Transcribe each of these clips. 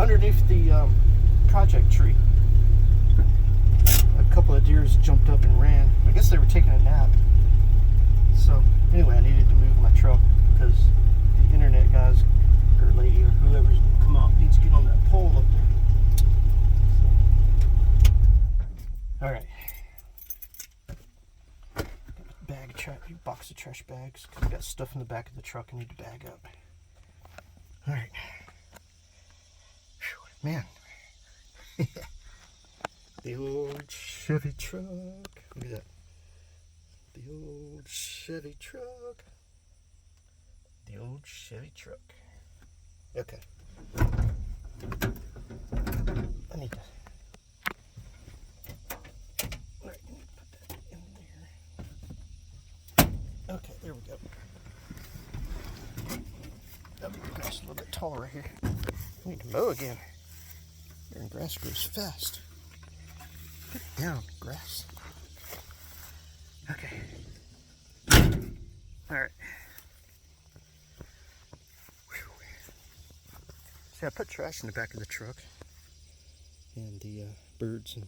underneath the project tree. A couple of deers jumped up and ran. I guess they were taking a nap. So anyway, I needed to move my truck because the internet guys or lady or whoever's going to come out needs to get on that pole up there. So, all right. Bag of trash, box of trash bags. Cause I got stuff in the back of the truck I need to bag up. All right. Whew, man. The old Chevy truck. Look at that. The old Chevy truck. The old Chevy truck. Okay. I need to. All right, put that in there. Okay, there we go. That'll be nice, a little bit taller right here. I need to mow again. And grass grows fast. Get down, grass. Okay. All right. Whew. See, I put trash in the back of the truck, and the birds and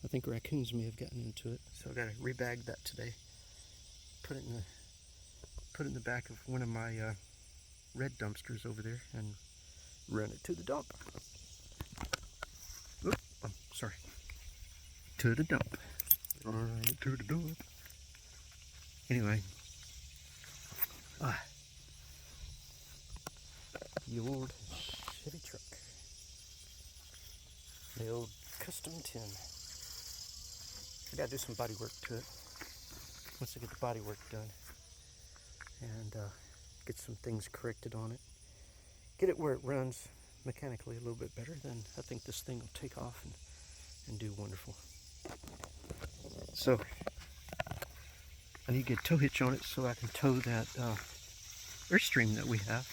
I think raccoons may have gotten into it. So I got to rebag that today. Put it in the back of one of my red dumpsters over there and run it to the dump. Oop, I'm sorry. To the dump. Alright, to the dump. Anyway. The old Chevy truck. The old custom 10. I gotta do some body work to it. Once I get the body work done. And get some things corrected on it. Get it where it runs mechanically a little bit better, then I think this thing will take off and do wonderful. So I need to get a tow hitch on it so I can tow that Airstream that we have.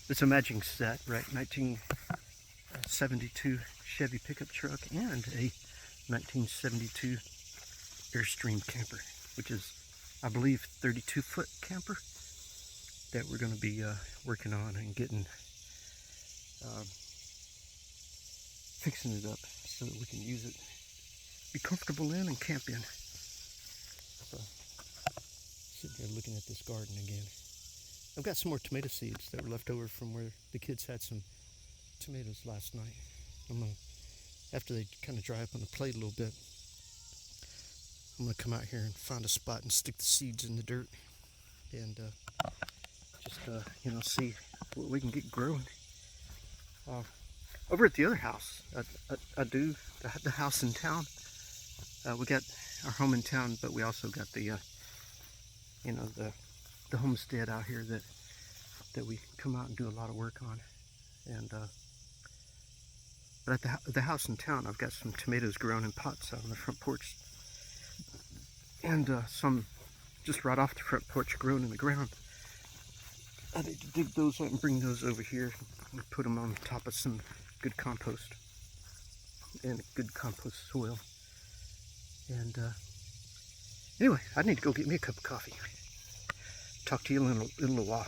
It's a matching set, right? 1972 Chevy pickup truck and a 1972 Airstream camper, which is, I believe, 32-foot camper that we're going to be working on and getting, fixing it up so that we can use it, be comfortable in and camp in. So, sitting here looking at this garden again. I've got some more tomato seeds that were left over from where the kids had some tomatoes last night. I'm gonna, after they kind of dry up on the plate a little bit, I'm gonna come out here and find a spot and stick the seeds in the dirt and just see what we can get growing. Over at the other house, I do the house in town. We got our home in town, but we also got the the homestead out here that we come out and do a lot of work on. And but at the house in town, I've got some tomatoes grown in pots out on the front porch, and some just right off the front porch grown in the ground. I need to dig those out and bring those over here and put them on top of some good compost and good compost soil. And anyway, I need to go get me a cup of coffee. Talk to you in a little while.